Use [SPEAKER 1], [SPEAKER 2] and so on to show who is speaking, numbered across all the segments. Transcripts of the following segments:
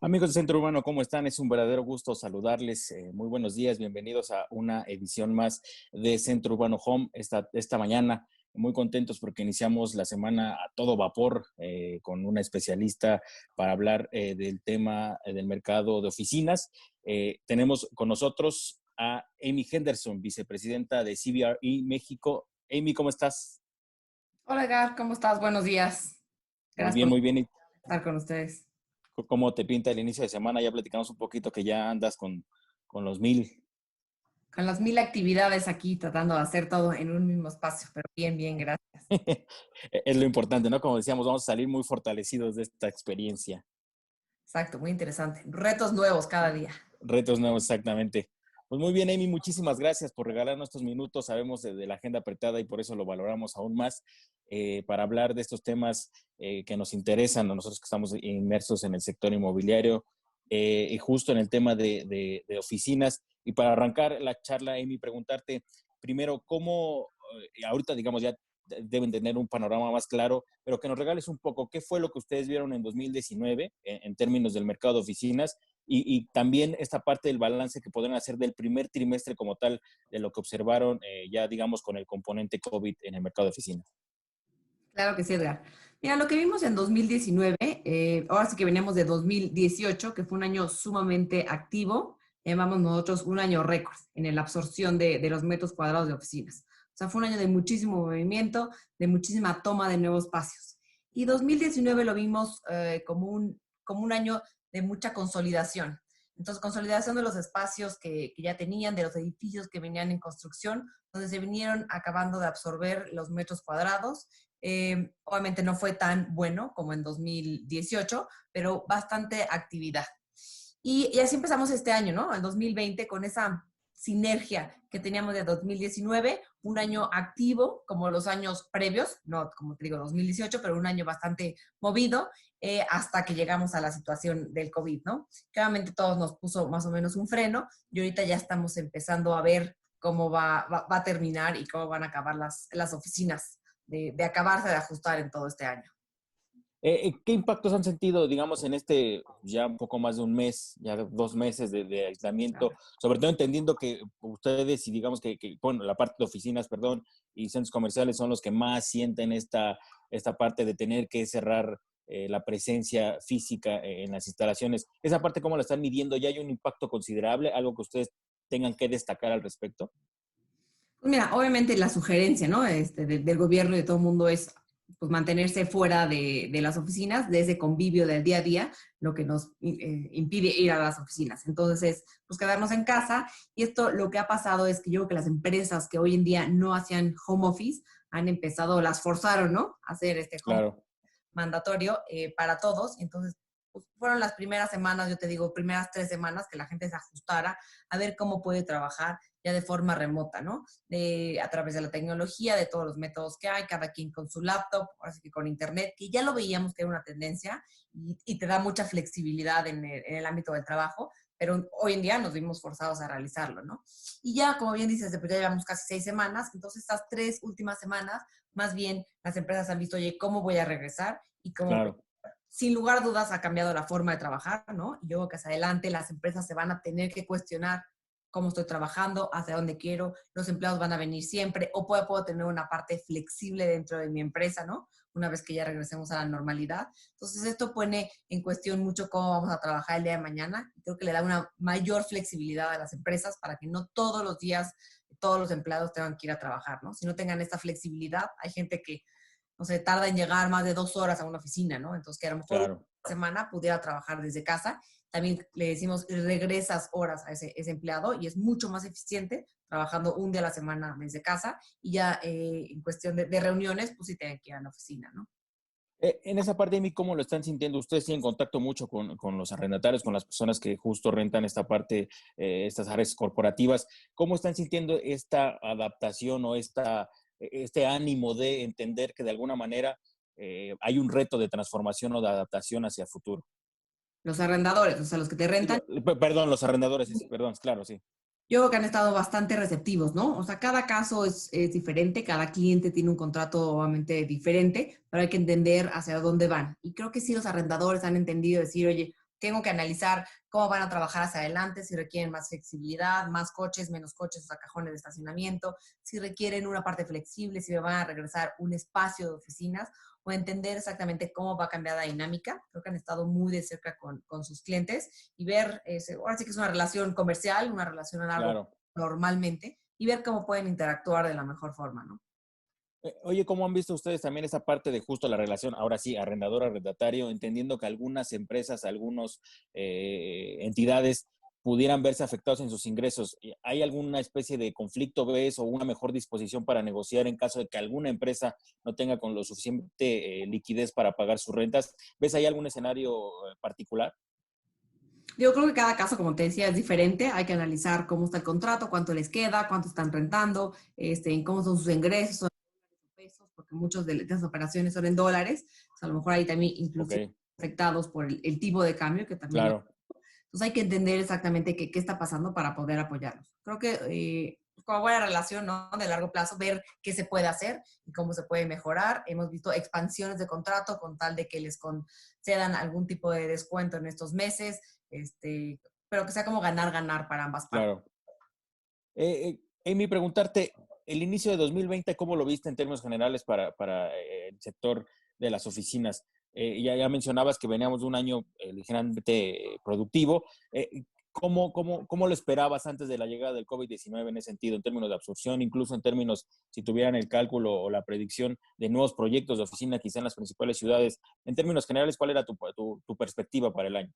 [SPEAKER 1] Amigos de Centro Urbano, ¿cómo están? Es un verdadero gusto saludarles. Muy buenos días, bienvenidos a una edición más de Centro Urbano Home esta mañana. Muy contentos porque iniciamos la semana a todo vapor con una especialista para hablar del tema del mercado de oficinas. Tenemos con nosotros a Amy Henderson, vicepresidenta de CBRE México. Amy, ¿cómo estás?
[SPEAKER 2] Hola, Edgar, ¿cómo estás? Buenos días.
[SPEAKER 1] Muy
[SPEAKER 2] Gracias
[SPEAKER 1] bien,
[SPEAKER 2] por
[SPEAKER 1] muy bien. ¿Y
[SPEAKER 2] estar con ustedes.
[SPEAKER 1] cómo te pinta el inicio de semana? Ya platicamos un poquito que ya andas con los 1000.
[SPEAKER 2] Con las 1000 actividades aquí, tratando de hacer todo en un mismo espacio, pero bien, bien, gracias.
[SPEAKER 1] Es lo importante, ¿no? Como decíamos, vamos a salir muy fortalecidos de esta experiencia.
[SPEAKER 2] Exacto, muy interesante. Retos nuevos cada día.
[SPEAKER 1] Retos nuevos, exactamente. Pues muy bien, Amy, muchísimas gracias por regalarnos estos minutos. Sabemos de la agenda apretada y por eso lo valoramos aún más para hablar de estos temas que nos interesan a nosotros que estamos inmersos en el sector inmobiliario y justo en el tema de oficinas. Y para arrancar la charla, Amy, preguntarte primero cómo, ahorita digamos ya deben tener un panorama más claro, pero que nos regales un poco qué fue lo que ustedes vieron en 2019 en términos del mercado de oficinas y también esta parte del balance que podrían hacer del primer trimestre como tal, de lo que observaron ya digamos con el componente COVID en el mercado de oficinas.
[SPEAKER 2] Claro que sí, Edgar. Mira, lo que vimos en 2019, ahora sí que veníamos de 2018, que fue un año sumamente activo, llamamos nosotros un año récord en la absorción de los metros cuadrados de oficinas. O sea, fue un año de muchísimo movimiento, de muchísima toma de nuevos espacios. Y 2019 lo vimos como un año de mucha consolidación. Entonces, consolidación de los espacios que ya tenían, de los edificios que venían en construcción, donde se vinieron acabando de absorber los metros cuadrados. Obviamente no fue tan bueno como en 2018, pero bastante actividad. Y así empezamos este año, ¿no? El 2020 con esa sinergia que teníamos de 2019, un año activo como los años previos, no como te digo 2018, pero un año bastante movido hasta que llegamos a la situación del COVID, ¿no? Claramente todos nos puso más o menos un freno y ahorita ya estamos empezando a ver cómo va a terminar y cómo van a acabar las oficinas de acabarse de ajustar en todo este año.
[SPEAKER 1] ¿Qué impactos han sentido, digamos, en este ya un poco más de un mes, ya 2 meses de aislamiento? Sobre todo entendiendo que ustedes y digamos bueno, la parte de oficinas, perdón, y centros comerciales son los que más sienten esta parte de tener que cerrar la presencia física en las instalaciones. ¿Esa parte cómo la están midiendo? ¿Ya hay un impacto considerable? ¿Algo que ustedes tengan que destacar al respecto?
[SPEAKER 2] Pues mira, obviamente la sugerencia, ¿no? Del gobierno y de todo el mundo es pues, mantenerse fuera de las oficinas, de ese convivio del día a día, lo que nos impide ir a las oficinas. Entonces es pues quedarnos en casa y esto lo que ha pasado es que yo creo que las empresas que hoy en día no hacían home office han empezado, las forzaron, ¿no? A hacer este home
[SPEAKER 1] Claro.
[SPEAKER 2] mandatorio para todos. Entonces, pues, fueron las primeras semanas, yo te digo, primeras 3 semanas que la gente se ajustara a ver cómo puede trabajar ya de forma remota, ¿no? A través de la tecnología, de todos los métodos que hay, cada quien con su laptop, ahora sí que con internet, que ya lo veíamos que era una tendencia y te da mucha flexibilidad en el ámbito del trabajo, pero hoy en día nos vimos forzados a realizarlo, ¿no? Y ya, como bien dices, pues ya llevamos casi 6 semanas, entonces estas 3 últimas semanas, más bien las empresas han visto, oye, ¿cómo voy a regresar? Y cómo,
[SPEAKER 1] Claro.
[SPEAKER 2] sin lugar a dudas, ha cambiado la forma de trabajar, ¿no? Y yo creo que hacia adelante las empresas se van a tener que cuestionar cómo estoy trabajando, hacia dónde quiero, los empleados van a venir siempre, o puedo tener una parte flexible dentro de mi empresa, ¿no? Una vez que ya regresemos a la normalidad. Entonces, esto pone en cuestión mucho cómo vamos a trabajar el día de mañana. Creo que le da una mayor flexibilidad a las empresas para que no todos los días todos los empleados tengan que ir a trabajar, ¿no? Si no tengan esta flexibilidad, hay gente que no sé, tarda en llegar más de 2 horas a una oficina, ¿no? Entonces, que a lo mejor una
[SPEAKER 1] Claro.
[SPEAKER 2] semana pudiera trabajar desde casa. También le decimos, regresas horas a ese empleado y es mucho más eficiente trabajando un día a la semana desde casa y ya en cuestión de reuniones, pues sí tienen que ir a la oficina, ¿no?
[SPEAKER 1] En esa parte de mí, ¿cómo lo están sintiendo? Ustedes tienen contacto mucho con los arrendatarios, con las personas que justo rentan esta parte, estas áreas corporativas. ¿Cómo están sintiendo esta adaptación o este ánimo de entender que de alguna manera hay un reto de transformación o de adaptación hacia el futuro?
[SPEAKER 2] Los arrendadores, o sea, los que te rentan,
[SPEAKER 1] Perdón, los arrendadores, perdón, claro, sí.
[SPEAKER 2] yo creo que han estado bastante receptivos, ¿no? O sea, cada caso es diferente, cada cliente tiene un contrato obviamente diferente, pero hay que entender hacia dónde van. Y creo que sí los arrendadores han entendido decir, oye, tengo que analizar cómo van a trabajar hacia adelante, si requieren más flexibilidad, más coches, menos coches, o sea, cajones de estacionamiento, si requieren una parte flexible, si me van a regresar un espacio de oficinas, o entender exactamente cómo va a cambiar la dinámica. Creo que han estado muy de cerca con sus clientes y ver, ahora sí que es una relación comercial, una relación a largo
[SPEAKER 1] Claro.
[SPEAKER 2] normalmente, y ver cómo pueden interactuar de la mejor forma, ¿no?
[SPEAKER 1] Oye, ¿cómo han visto ustedes también esa parte de justo la relación, ahora sí, arrendador-arrendatario, entendiendo que algunas empresas, algunas entidades pudieran verse afectados en sus ingresos? ¿Hay alguna especie de conflicto, ves, o una mejor disposición para negociar en caso de que alguna empresa no tenga con lo suficiente liquidez para pagar sus rentas? ¿Ves ahí algún escenario particular?
[SPEAKER 2] Yo creo que cada caso, como te decía, es diferente. Hay que analizar cómo está el contrato, cuánto les queda, cuánto están rentando, cómo son sus ingresos, son pesos, porque muchas de las operaciones son en dólares. O sea, a lo mejor hay también
[SPEAKER 1] Ok,
[SPEAKER 2] inclusive afectados por el tipo de cambio que también hay.
[SPEAKER 1] claro,
[SPEAKER 2] Entonces hay que entender exactamente qué está pasando para poder apoyarlos. Creo que con buena relación, ¿no? De largo plazo, ver qué se puede hacer y cómo se puede mejorar. Hemos visto expansiones de contrato con tal de que les concedan algún tipo de descuento en estos meses, pero que sea como ganar-ganar para ambas partes.
[SPEAKER 1] claro. Amy, preguntarte, el inicio de 2020, ¿cómo lo viste en términos generales para el sector de las oficinas? Ya mencionabas que veníamos de un año ligeramente productivo. ¿Cómo lo esperabas antes de la llegada del COVID-19 en ese sentido, en términos de absorción, incluso en términos, si tuvieran el cálculo o la predicción de nuevos proyectos de oficina quizá en las principales ciudades? En términos generales, ¿cuál era tu perspectiva para el año?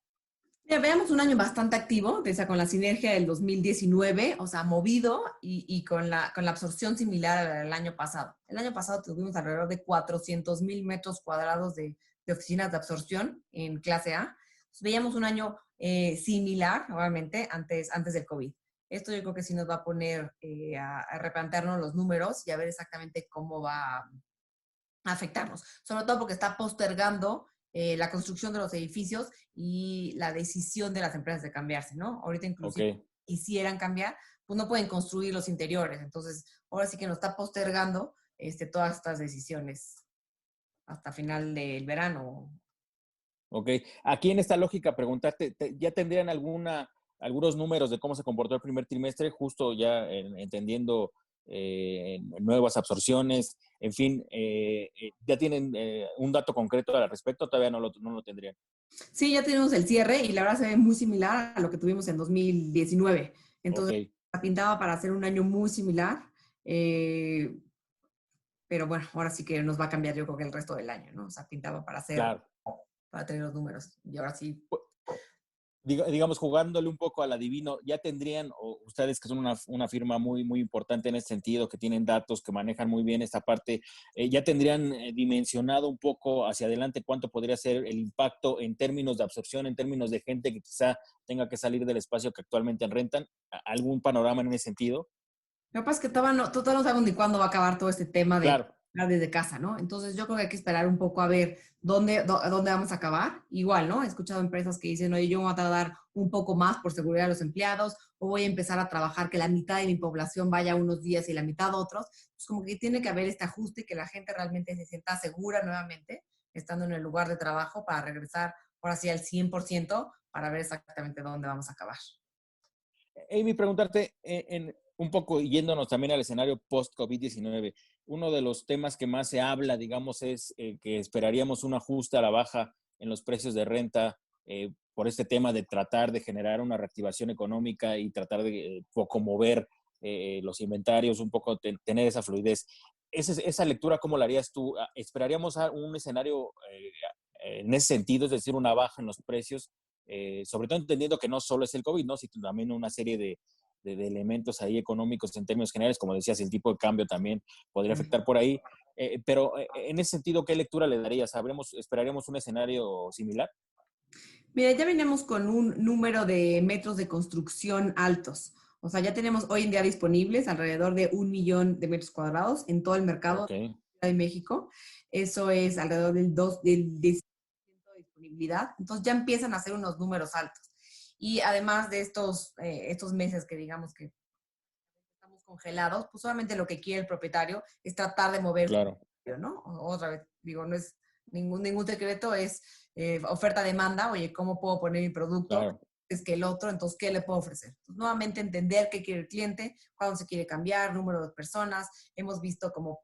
[SPEAKER 2] Mira, veamos un año bastante activo, o sea, con la sinergia del 2019, o sea, movido y con la absorción similar al año pasado. El año pasado tuvimos alrededor de 400,000 metros cuadrados de oficinas de absorción en clase A. Entonces, veíamos un año similar, nuevamente, antes del COVID. Esto yo creo que sí nos va a poner a replantearnos los números y a ver exactamente cómo va afectarnos, sobre todo porque está postergando la construcción de los edificios y la decisión de las empresas de cambiarse, ¿no? Ahorita
[SPEAKER 1] Ok,
[SPEAKER 2] inclusive quisieran cambiar, pues no pueden construir los interiores, entonces ahora sí que nos está postergando todas estas decisiones hasta final del verano.
[SPEAKER 1] ok. Aquí en esta lógica, preguntarte, ¿ya tendrían algunos números de cómo se comportó el primer trimestre, justo ya entendiendo nuevas absorciones? En fin, ¿ya tienen un dato concreto al respecto? Todavía no lo tendrían.
[SPEAKER 2] Sí, ya tenemos el cierre y la verdad se ve muy similar a lo que tuvimos en 2019.
[SPEAKER 1] Ok,
[SPEAKER 2] Entonces, la pintaba para hacer un año muy similar. Eh, pero bueno, ahora sí que nos va a cambiar yo creo que el resto del año, ¿no? O sea, pintaba
[SPEAKER 1] claro.
[SPEAKER 2] para tener los números. Y ahora sí.
[SPEAKER 1] Digamos, jugándole un poco al adivino, ya tendrían, o ustedes que son una firma muy, muy importante en ese sentido, que tienen datos, que manejan muy bien esta parte, ya tendrían dimensionado un poco hacia adelante cuánto podría ser el impacto en términos de absorción, en términos de gente que quizá tenga que salir del espacio que actualmente rentan. ¿Algún panorama en ese sentido?
[SPEAKER 2] Lo que pasa es que todavía no sabemos ni cuándo va a acabar todo este tema de
[SPEAKER 1] Claro,
[SPEAKER 2] trabajar desde casa, ¿no? Entonces yo creo que hay que esperar un poco a ver dónde vamos a acabar. Igual, ¿no? He escuchado empresas que dicen, oye, yo me voy a tardar un poco más por seguridad de los empleados, o voy a empezar a trabajar que la mitad de mi población vaya unos días y la mitad otros. Pues como que tiene que haber este ajuste y que la gente realmente se sienta segura nuevamente, estando en el lugar de trabajo para regresar ahora sí al 100% para ver exactamente dónde vamos a acabar.
[SPEAKER 1] Amy, preguntarte, un poco yéndonos también al escenario post-COVID-19, uno de los temas que más se habla, digamos, es que esperaríamos un ajuste a la baja en los precios de renta por este tema de tratar de generar una reactivación económica y tratar de poco mover los inventarios, un poco tener esa fluidez. Esa lectura, ¿cómo la harías tú? ¿Esperaríamos a un escenario en ese sentido, es decir, una baja en los precios? Sobre todo entendiendo que no solo es el COVID, ¿no? Sino también una serie de elementos ahí económicos en términos generales, como decías, el tipo de cambio también podría afectar por ahí. Pero en ese sentido, ¿qué lectura le darías? ¿Esperaríamos un escenario similar?
[SPEAKER 2] Mira, ya venimos con un número de metros de construcción altos. O sea, ya tenemos hoy en día disponibles alrededor de 1 millón de metros cuadrados en todo el mercado
[SPEAKER 1] Ok,
[SPEAKER 2] de México. Eso es alrededor del 10% de disponibilidad. Entonces ya empiezan a ser unos números altos. Y además de estos meses que digamos que estamos congelados, pues solamente lo que quiere el propietario es tratar de mover,
[SPEAKER 1] claro.
[SPEAKER 2] ¿no? Otra vez, digo, no es Ningún secreto, es oferta-demanda. Oye, ¿cómo puedo poner mi producto?
[SPEAKER 1] Claro,
[SPEAKER 2] Es que el otro, entonces, ¿qué le puedo ofrecer? Entonces, nuevamente entender qué quiere el cliente, cuándo se quiere cambiar, número de personas. Hemos visto como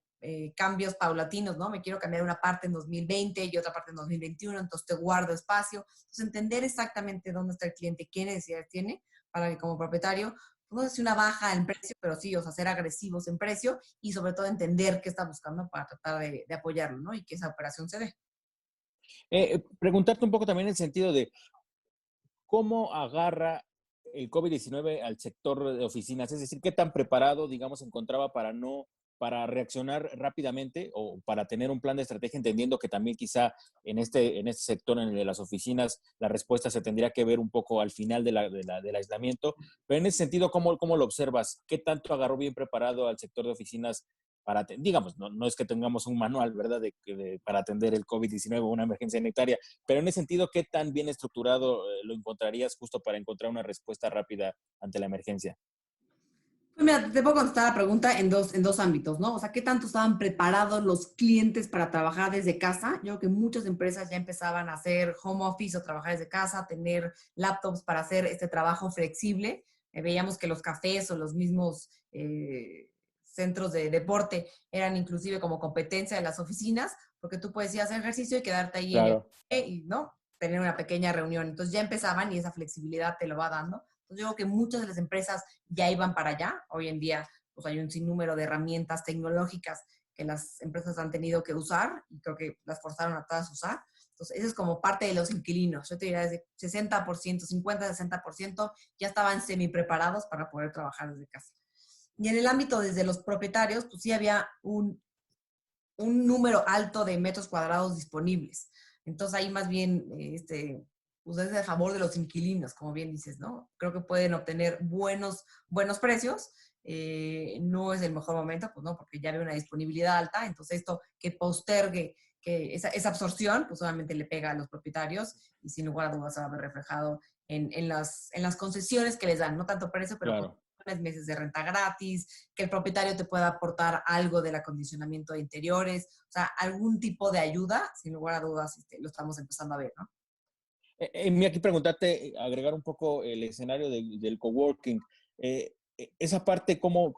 [SPEAKER 2] cambios paulatinos, ¿no? Me quiero cambiar una parte en 2020 y otra parte en 2021, entonces te guardo espacio. Entonces, entender exactamente dónde está el cliente, qué necesidades tiene, para que como propietario, no sé si una baja en precio, pero sí, o sea, ser agresivos en precio y sobre todo entender qué está buscando para tratar de apoyarlo, ¿no? Y que esa operación se dé.
[SPEAKER 1] preguntarte un poco también en el sentido de cómo agarra el COVID-19 al sector de oficinas, es decir, qué tan preparado, digamos, se encontraba para reaccionar rápidamente o para tener un plan de estrategia, entendiendo que también quizá en este sector, en el de las oficinas, la respuesta se tendría que ver un poco al final del aislamiento. Pero en ese sentido, ¿cómo lo observas? ¿Qué tanto agarró bien preparado al sector de oficinas para, digamos, no es que tengamos un manual, ¿verdad?, para atender el COVID-19 o una emergencia sanitaria, pero en ese sentido, ¿qué tan bien estructurado lo encontrarías justo para encontrar una respuesta rápida ante la emergencia?
[SPEAKER 2] Pues mira, te puedo contestar la pregunta en dos ámbitos, ¿no? O sea, ¿qué tanto estaban preparados los clientes para trabajar desde casa? Yo creo que muchas empresas ya empezaban a hacer home office o trabajar desde casa, tener laptops para hacer este trabajo flexible. Veíamos que los cafés o los mismos centros de deporte eran inclusive como competencia de las oficinas, porque tú puedes ir a hacer ejercicio y quedarte ahí en el
[SPEAKER 1] Claro,
[SPEAKER 2] café y, ¿no? Tener una pequeña reunión. Entonces ya empezaban y esa flexibilidad te lo va dando. Entonces yo creo que muchas de las empresas ya iban para allá. Hoy en día pues hay un sinnúmero de herramientas tecnológicas que las empresas han tenido que usar y creo que las forzaron a todas a usar. Entonces, eso es como parte de los inquilinos. Yo te diría desde 60%, 50-60% ya estaban semi preparados para poder trabajar desde casa. Y en el ámbito desde los propietarios, pues sí había un número alto de metros cuadrados disponibles. Entonces ahí más bien pues es a favor de los inquilinos, como bien dices, ¿no? Creo que pueden obtener buenos precios. No es el mejor momento, pues no, porque ya hay una disponibilidad alta. Entonces esto que postergue que esa absorción, pues solamente le pega a los propietarios y sin lugar a dudas se va a ver reflejado en las concesiones que les dan, no tanto precio, pero
[SPEAKER 1] claro.
[SPEAKER 2] meses de renta gratis, que el propietario te pueda aportar algo del acondicionamiento de interiores, o sea, algún tipo de ayuda, sin lugar a dudas, lo estamos empezando a ver, ¿no?
[SPEAKER 1] Mira, aquí preguntarte, agregar un poco el escenario del coworking. Esa parte, ¿cómo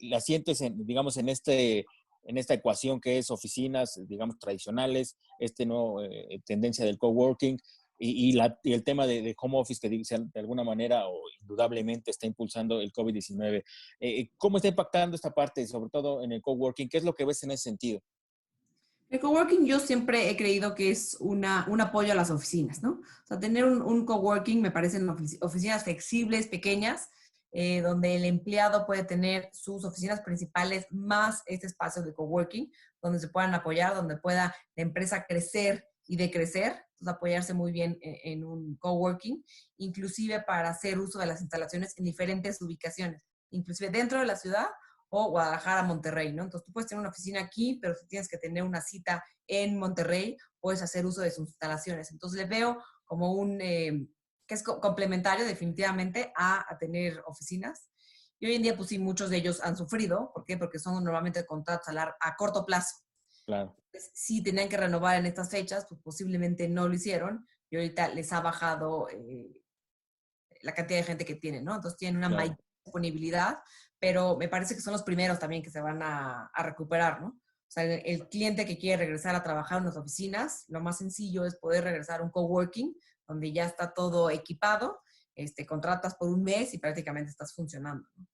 [SPEAKER 1] la sientes, digamos, en esta ecuación que es oficinas, digamos, tradicionales, no tendencia del coworking y el tema de home office que de alguna manera o indudablemente está impulsando el COVID-19? ¿Cómo está impactando esta parte, sobre todo en el coworking? ¿Qué es lo que ves en ese sentido?
[SPEAKER 2] El coworking yo siempre he creído que es un apoyo a las oficinas, ¿no? O sea, tener un coworking me parecen oficinas flexibles, pequeñas, donde el empleado puede tener sus oficinas principales más este espacio de coworking, donde se puedan apoyar, donde pueda la empresa crecer y decrecer, entonces apoyarse muy bien en un coworking, inclusive para hacer uso de las instalaciones en diferentes ubicaciones, inclusive dentro de la ciudad o Guadalajara, Monterrey, ¿no? Entonces tú puedes tener una oficina aquí, pero si tienes que tener una cita en Monterrey, puedes hacer uso de sus instalaciones. Entonces le veo como que es complementario definitivamente a tener oficinas. Y hoy en día, pues sí, muchos de ellos han sufrido. ¿Por qué? Porque son normalmente contratos a corto plazo.
[SPEAKER 1] Claro,
[SPEAKER 2] Entonces, si tenían que renovar en estas fechas, pues posiblemente no lo hicieron y ahorita les ha bajado la cantidad de gente que tienen, ¿no? Entonces tienen una mayor
[SPEAKER 1] claro.
[SPEAKER 2] disponibilidad, pero me parece que son los primeros también que se van a recuperar, ¿no? O sea, el cliente que quiere regresar a trabajar en las oficinas, lo más sencillo es poder regresar a un coworking, donde ya está todo equipado, contratas por un mes y prácticamente estás funcionando, ¿no?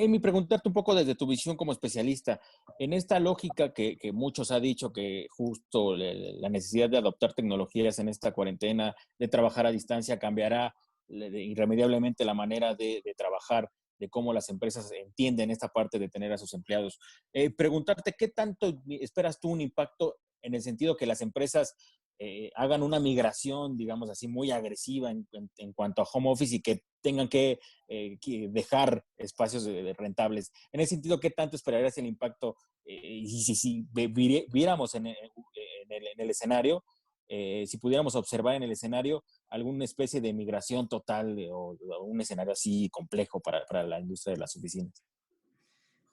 [SPEAKER 1] Amy, preguntarte un poco desde tu visión como especialista, en esta lógica que muchos ha dicho que justo la necesidad de adoptar tecnologías en esta cuarentena, de trabajar a distancia, cambiará irremediablemente la manera de trabajar, de cómo las empresas entienden esta parte de tener a sus empleados. Preguntarte, ¿qué tanto esperas tú un impacto en el sentido que las empresas hagan una migración, digamos así, muy agresiva en cuanto a home office y que tengan que dejar espacios rentables? En ese sentido, ¿qué tanto esperarías el impacto? Y si viéramos en el escenario, si pudiéramos observar en el escenario alguna especie de migración total o un escenario así complejo para la industria de las oficinas.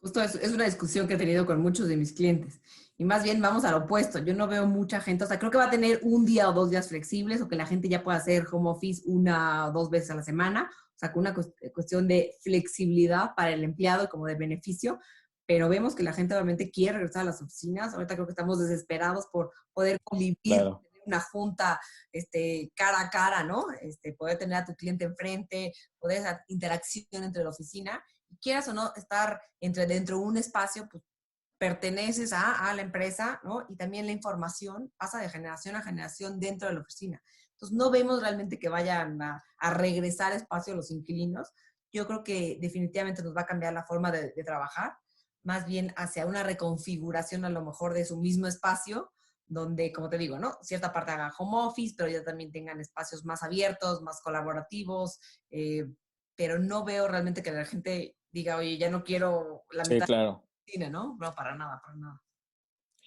[SPEAKER 2] Justo es una discusión que he tenido con muchos de mis clientes. Y más bien vamos al opuesto. Yo no veo mucha gente, o sea, creo que va a tener un día o 2 días flexibles o que la gente ya pueda hacer home office 1 o 2 veces a la semana. O sea, con una cuestión de flexibilidad para el empleado y como de beneficio. Pero vemos que la gente obviamente quiere regresar a las oficinas. Ahorita creo que estamos desesperados por poder convivir,
[SPEAKER 1] Claro,
[SPEAKER 2] tener una junta cara a cara, ¿no? Poder tener a tu cliente enfrente, poder esa interacción entre la oficina quieras o no estar dentro de un espacio, pues perteneces a la empresa, ¿no? Y también la información pasa de generación a generación dentro de la oficina. Entonces, no vemos realmente que vayan a regresar espacio los inquilinos. Yo creo que definitivamente nos va a cambiar la forma de trabajar, más bien hacia una reconfiguración a lo mejor de su mismo espacio, donde, como te digo, ¿no? Cierta parte haga home office, pero ya también tengan espacios más abiertos, más colaborativos, pero no veo realmente que la gente diga, oye, ya no quiero la
[SPEAKER 1] sí,
[SPEAKER 2] mitad de
[SPEAKER 1] claro.
[SPEAKER 2] la cine, ¿no? No, para nada, para nada.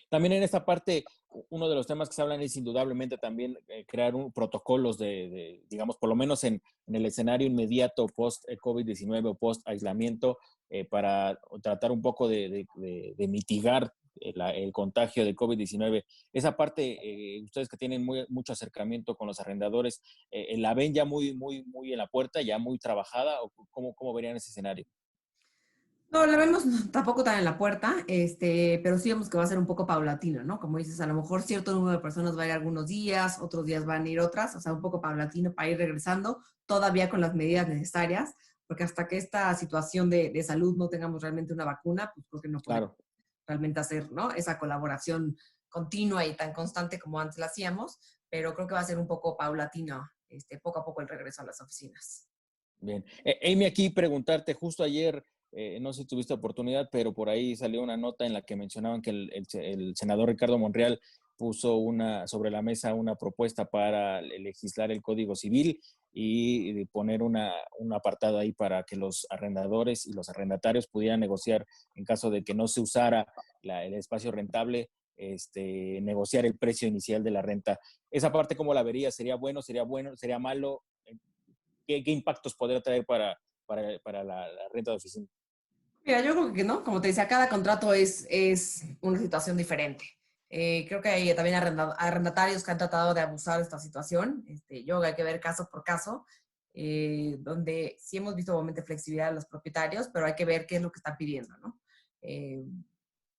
[SPEAKER 1] También en esta parte, uno de los temas que se hablan es indudablemente también crear protocolos digamos, por lo menos en el escenario inmediato post-COVID-19 o post-aislamiento, para tratar un poco de mitigar el contagio de COVID-19. Esa parte, ustedes que tienen mucho acercamiento con los arrendadores, ¿la ven ya muy en la puerta, ya muy trabajada? ¿O cómo verían ese escenario?
[SPEAKER 2] No, la vemos tampoco tan en la puerta, pero sí vemos que va a ser un poco paulatino, ¿no? Como dices, a lo mejor cierto número de personas va a ir algunos días, otros días van a ir otras, o sea, un poco paulatino para ir regresando, todavía con las medidas necesarias, porque hasta que esta situación de salud no tengamos realmente una vacuna, pues creo que no podemos
[SPEAKER 1] Claro.
[SPEAKER 2] realmente hacer, ¿no? Esa colaboración continua y tan constante como antes la hacíamos, pero creo que va a ser un poco paulatino, poco a poco el regreso a las oficinas.
[SPEAKER 1] Bien. Amy, aquí preguntarte, justo ayer, no sé si tuviste oportunidad, pero por ahí salió una nota en la que mencionaban que el senador Ricardo Monreal puso sobre la mesa una propuesta para legislar el Código Civil y poner un apartado ahí para que los arrendadores y los arrendatarios pudieran negociar en caso de que no se usara el espacio rentable, negociar el precio inicial de la renta. Esa parte, ¿cómo la verías? ¿Sería bueno? ¿Sería bueno? ¿Sería malo? ¿Qué impactos podría traer para la renta de oficina?
[SPEAKER 2] Mira, yo creo que no, como te decía, cada contrato es una situación diferente. Creo que hay también arrendatarios que han tratado de abusar de esta situación. Yo creo que hay que ver caso por caso, donde sí hemos visto obviamente flexibilidad de los propietarios, pero hay que ver qué es lo que están pidiendo, ¿no? Eh,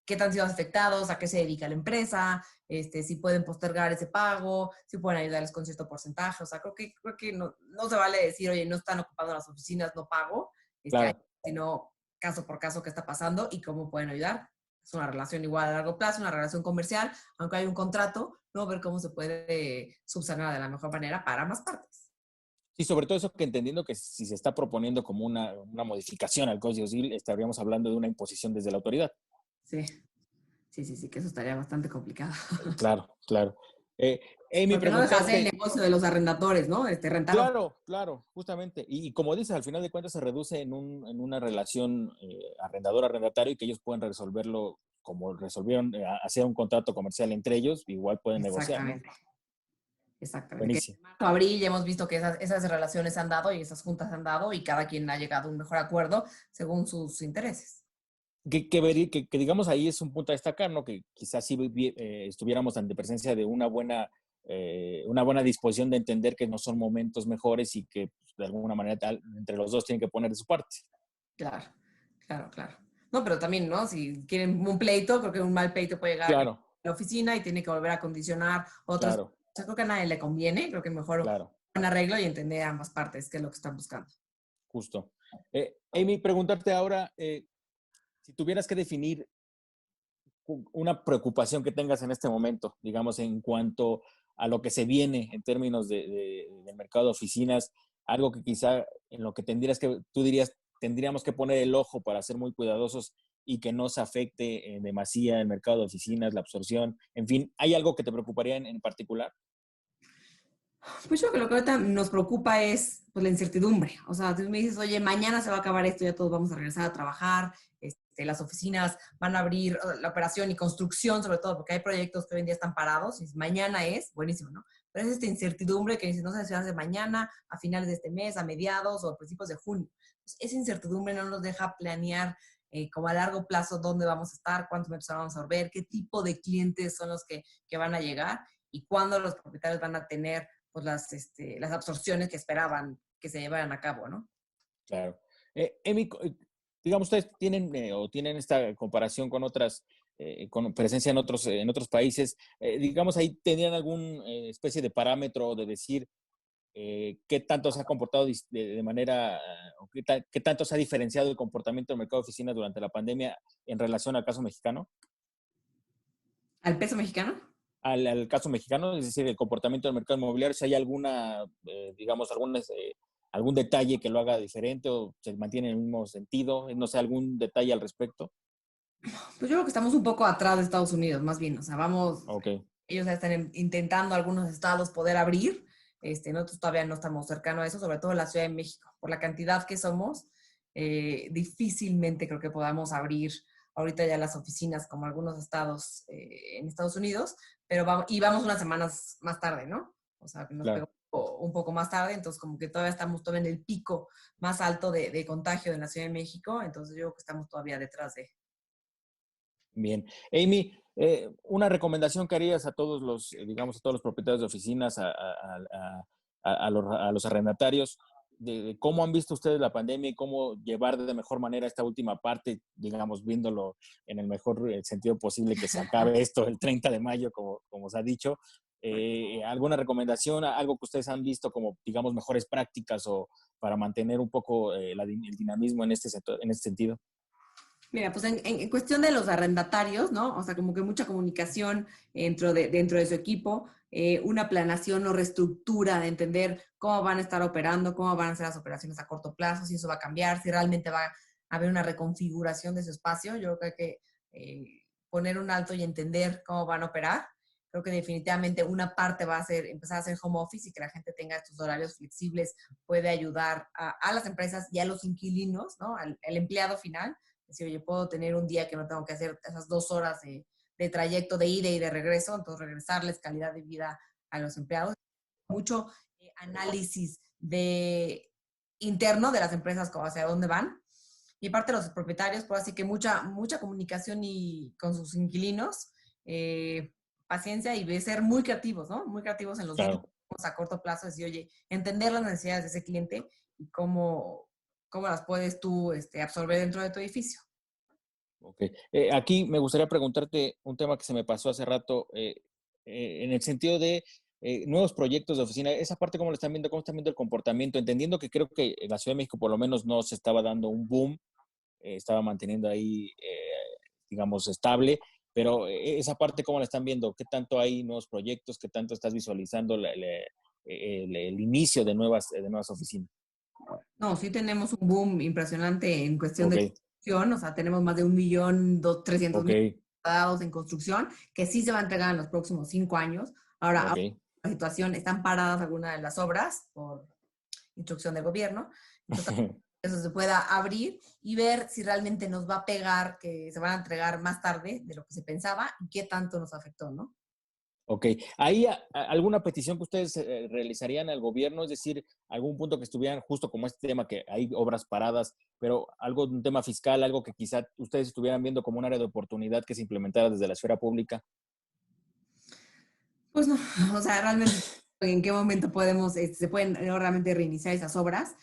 [SPEAKER 2] qué tan sido afectados, a qué se dedica la empresa, si pueden postergar ese pago, si pueden ayudarles con cierto porcentaje. O sea, creo que no se vale decir, oye, no están ocupando las oficinas, no pago,
[SPEAKER 1] Claro.
[SPEAKER 2] sino caso por caso qué está pasando y cómo pueden ayudar. Es una relación igual a largo plazo, una relación comercial, aunque hay un contrato, no ver cómo se puede subsanar de la mejor manera para ambas partes.
[SPEAKER 1] Sí, sobre todo eso que entendiendo que si se está proponiendo como una modificación al Código Civil, estaríamos hablando de una imposición desde la autoridad.
[SPEAKER 2] Sí, sí, que eso estaría bastante complicado.
[SPEAKER 1] Claro, claro. Amy,
[SPEAKER 2] Porque no deja de ser el
[SPEAKER 1] preguntarte,
[SPEAKER 2] negocio de los arrendatores, ¿no? Rentar.
[SPEAKER 1] claro, claro, justamente. Y como dices, al final de cuentas se reduce en una relación arrendador-arrendatario y que ellos pueden resolverlo como resolvieron, hacer un contrato comercial entre ellos, igual pueden negociar, ¿no?
[SPEAKER 2] Exactamente. Exactamente. Que
[SPEAKER 1] Buenísimo.
[SPEAKER 2] de marzo a abril ya hemos visto que esas relaciones se han dado y esas juntas se han dado y cada quien ha llegado a un mejor acuerdo según sus intereses.
[SPEAKER 1] Que digamos ahí es un punto a destacar, ¿no? Que quizás sí estuviéramos ante presencia de una buena disposición de entender que no son momentos mejores y que pues, de alguna manera entre los dos tienen que poner de su parte.
[SPEAKER 2] Claro, claro. No, pero también, ¿no? Si quieren un pleito, creo que un mal pleito puede llegar a
[SPEAKER 1] Claro,
[SPEAKER 2] la oficina y tiene que volver a condicionar otras cosas.
[SPEAKER 1] claro,
[SPEAKER 2] Yo creo que a nadie le conviene, creo que mejor
[SPEAKER 1] claro,
[SPEAKER 2] un arreglo y entender a ambas partes qué es lo que están buscando.
[SPEAKER 1] justo. Amy, preguntarte ahora, si tuvieras que definir una preocupación que tengas en este momento, digamos, en cuanto a lo que se viene en términos del mercado de oficinas, algo que quizá en lo que tú dirías, tendríamos que poner el ojo para ser muy cuidadosos y que no se afecte en demasía el mercado de oficinas, la absorción, en fin, ¿hay algo que te preocuparía en particular?
[SPEAKER 2] Pues yo creo que lo que ahorita nos preocupa es pues, la incertidumbre. O sea, tú me dices, oye, mañana se va a acabar esto, ya todos vamos a regresar a trabajar, las oficinas van a abrir la operación y construcción, sobre todo, porque hay proyectos que hoy en día están parados, y mañana es, buenísimo, ¿no? Pero es esta incertidumbre que dice, no sé si va a ser mañana, a finales de este mes, a mediados o a principios de junio. Pues esa incertidumbre no nos deja planear como a largo plazo dónde vamos a estar, cuántos metros vamos a absorber, qué tipo de clientes son los que van a llegar y cuándo los propietarios van a tener pues, las absorciones que esperaban que se llevaran a cabo, ¿no?
[SPEAKER 1] Claro. Emi, digamos, ustedes tienen o tienen esta comparación con otras, con presencia en otros países. Digamos, ahí tenían alguna especie de parámetro de decir qué tanto se ha comportado de manera, o qué tanto se ha diferenciado el comportamiento del mercado de oficinas durante la pandemia en relación al caso mexicano.
[SPEAKER 2] ¿Al peso mexicano?
[SPEAKER 1] Al caso mexicano, es decir, el comportamiento del mercado inmobiliario, si hay alguna, digamos, algún detalle que lo haga diferente o se mantiene en el mismo sentido, no sé, algún detalle al respecto.
[SPEAKER 2] Pues yo creo que estamos un poco atrás de Estados Unidos, más bien. O sea,
[SPEAKER 1] Ok,
[SPEAKER 2] ellos ya están intentando algunos estados poder abrir. Nosotros todavía no estamos cercanos a eso, sobre todo en la Ciudad de México. Por la cantidad que somos, difícilmente creo que podamos abrir ahorita ya las oficinas como algunos estados en Estados Unidos, pero vamos unas semanas más tarde, ¿no? O sea, que nos
[SPEAKER 1] claro.
[SPEAKER 2] pegó un poco más tarde, entonces como que todavía estamos todavía en el pico más alto de contagio en la Ciudad de México, entonces yo creo que estamos todavía detrás de.
[SPEAKER 1] Bien. Amy, una recomendación que harías a todos los, digamos, a todos los propietarios de oficinas, a los arrendatarios, de cómo han visto ustedes la pandemia y cómo llevar de mejor manera esta última parte, digamos, viéndolo en el mejor sentido posible, que se acabe esto el 30 de mayo, como se ha dicho. ¿Alguna recomendación, algo que ustedes han visto como, digamos, mejores prácticas o para mantener un poco el dinamismo en en este sentido?
[SPEAKER 2] Mira, pues en cuestión de los arrendatarios, ¿no? O sea, como que mucha comunicación dentro de su equipo, una planación o reestructura de entender cómo van a estar operando, cómo van a ser las operaciones a corto plazo, si eso va a cambiar, si realmente va a haber una reconfiguración de su espacio. Yo creo que hay que poner un alto y entender cómo van a operar. Creo que definitivamente una parte va a ser empezar a hacer home office y que la gente tenga estos horarios flexibles puede ayudar a las empresas y a los inquilinos, ¿no? Al empleado final. Decir, oye, puedo tener un día que no tengo que hacer esas 2 horas de trayecto de ida y de regreso, entonces regresarles calidad de vida a los empleados. Mucho análisis interno de las empresas hacia dónde van. Y parte de los propietarios, pues así que mucha comunicación y con sus inquilinos, paciencia y ser muy creativos, ¿no? Muy creativos en los días
[SPEAKER 1] Claro.
[SPEAKER 2] a corto plazo, decir, oye, entender las necesidades de ese cliente y cómo las puedes tú absorber dentro de tu edificio.
[SPEAKER 1] Ok. Aquí me gustaría preguntarte un tema que se me pasó hace rato, en el sentido de nuevos proyectos de oficina. Esa parte, ¿cómo lo están viendo? ¿Cómo están viendo el comportamiento? Entendiendo que creo que en la Ciudad de México por lo menos no se estaba dando un boom, estaba manteniendo ahí, digamos, estable, pero esa parte, ¿cómo la están viendo? ¿Qué tanto hay nuevos proyectos? ¿Qué tanto estás visualizando el inicio de nuevas oficinas?
[SPEAKER 2] No, sí tenemos un boom impresionante en cuestión
[SPEAKER 1] Ok,
[SPEAKER 2] de construcción, o sea, tenemos más de 1.300.000
[SPEAKER 1] ok,
[SPEAKER 2] cuadrados en construcción, que sí se va a entregar en los próximos 5 años. Ahora,
[SPEAKER 1] ok.
[SPEAKER 2] la situación, están paradas algunas de las obras por instrucción del gobierno, entonces eso se pueda abrir y ver si realmente nos va a pegar, que se van a entregar más tarde de lo que se pensaba y qué tanto nos afectó, ¿no?
[SPEAKER 1] Ok. ¿Hay alguna petición que ustedes realizarían al gobierno? Es decir, algún punto que estuvieran justo como este tema, que hay obras paradas, pero algo, un tema fiscal, algo que quizá ustedes estuvieran viendo como un área de oportunidad que se implementara desde la esfera pública.
[SPEAKER 2] Pues no, o sea, realmente en qué momento se pueden realmente reiniciar esas obras,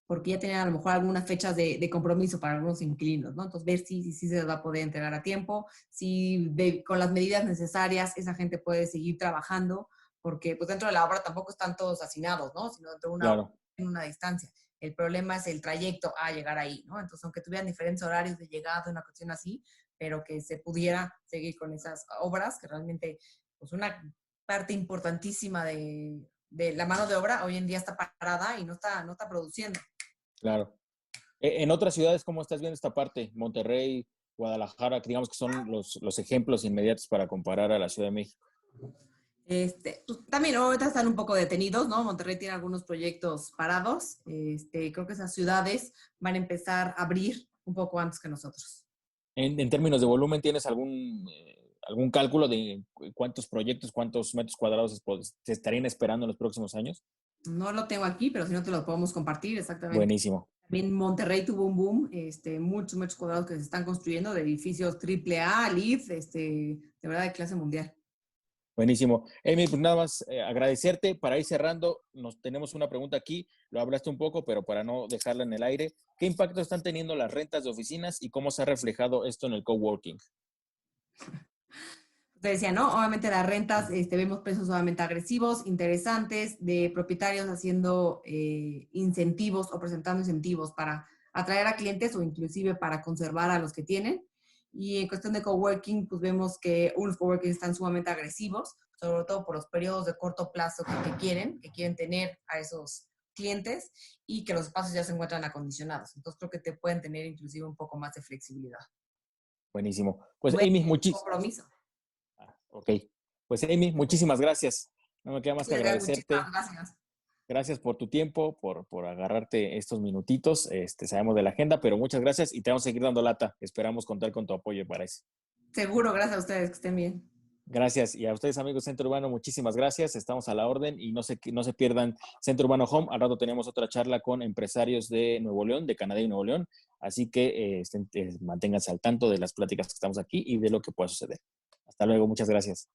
[SPEAKER 2] porque ya tenían a lo mejor algunas fechas de compromiso para algunos inquilinos, ¿no? Entonces, ver si se les va a poder entregar a tiempo, si con las medidas necesarias esa gente puede seguir trabajando, porque pues dentro de la obra tampoco están todos hacinados, ¿no? Sino dentro de una obra
[SPEAKER 1] Claro.
[SPEAKER 2] en una distancia. El problema es el trayecto a llegar ahí, ¿no? Entonces, aunque tuvieran diferentes horarios de llegada, una cuestión así, pero que se pudiera seguir con esas obras, que realmente, pues una parte importantísima de la mano de obra hoy en día está parada y no está produciendo.
[SPEAKER 1] Claro. En otras ciudades, ¿cómo estás viendo esta parte? Monterrey, Guadalajara, que digamos que son los ejemplos inmediatos para comparar a la Ciudad de México.
[SPEAKER 2] Pues, también ahorita están un poco detenidos, ¿no? Monterrey tiene algunos proyectos parados. Creo que esas ciudades van a empezar a abrir un poco antes que nosotros.
[SPEAKER 1] En términos de volumen, ¿tienes algún cálculo de cuántos proyectos, cuántos metros cuadrados se estarían esperando en los próximos años?
[SPEAKER 2] No lo tengo aquí, pero si no te lo podemos compartir exactamente
[SPEAKER 1] Buenísimo.
[SPEAKER 2] También Monterrey tuvo un boom, muchos cuadrados que se están construyendo de edificios triple A, LEED, de verdad de clase mundial.
[SPEAKER 1] Buenísimo. Amy, pues nada más agradecerte. Para ir cerrando, nos tenemos una pregunta aquí. Lo hablaste un poco, pero para no dejarla en el aire. ¿Qué impacto están teniendo las rentas de oficinas y cómo se ha reflejado esto en el coworking?
[SPEAKER 2] Te decía, ¿no? Obviamente las rentas, vemos precios obviamente agresivos, interesantes, de propietarios haciendo incentivos o presentando incentivos para atraer a clientes o inclusive para conservar a los que tienen. Y en cuestión de coworking, pues vemos que unos coworking están sumamente agresivos, sobre todo por los periodos de corto plazo que quieren tener a esos clientes y que los espacios ya se encuentran acondicionados. Entonces creo que te pueden tener inclusive un poco más de flexibilidad.
[SPEAKER 1] Buenísimo. Pues
[SPEAKER 2] Bueno,
[SPEAKER 1] Amy,
[SPEAKER 2] compromiso.
[SPEAKER 1] ok. Pues Amy, muchísimas gracias. No me queda más
[SPEAKER 2] Sí,
[SPEAKER 1] que
[SPEAKER 2] Edgar, muchísimas
[SPEAKER 1] agradecerte.
[SPEAKER 2] gracias.
[SPEAKER 1] Gracias por tu tiempo, por agarrarte estos minutitos. Sabemos de la agenda, pero muchas gracias y te vamos a seguir dando lata. Esperamos contar con tu apoyo para eso.
[SPEAKER 2] Seguro, gracias a ustedes, que estén bien.
[SPEAKER 1] Gracias. Y a ustedes, amigos Centro Urbano, muchísimas gracias. Estamos a la orden y no se pierdan Centro Urbano Home. Al rato tenemos otra charla con empresarios de Nuevo León, de Canadá y Nuevo León. Así que manténganse al tanto de las pláticas que estamos aquí y de lo que pueda suceder. Hasta luego. Muchas gracias.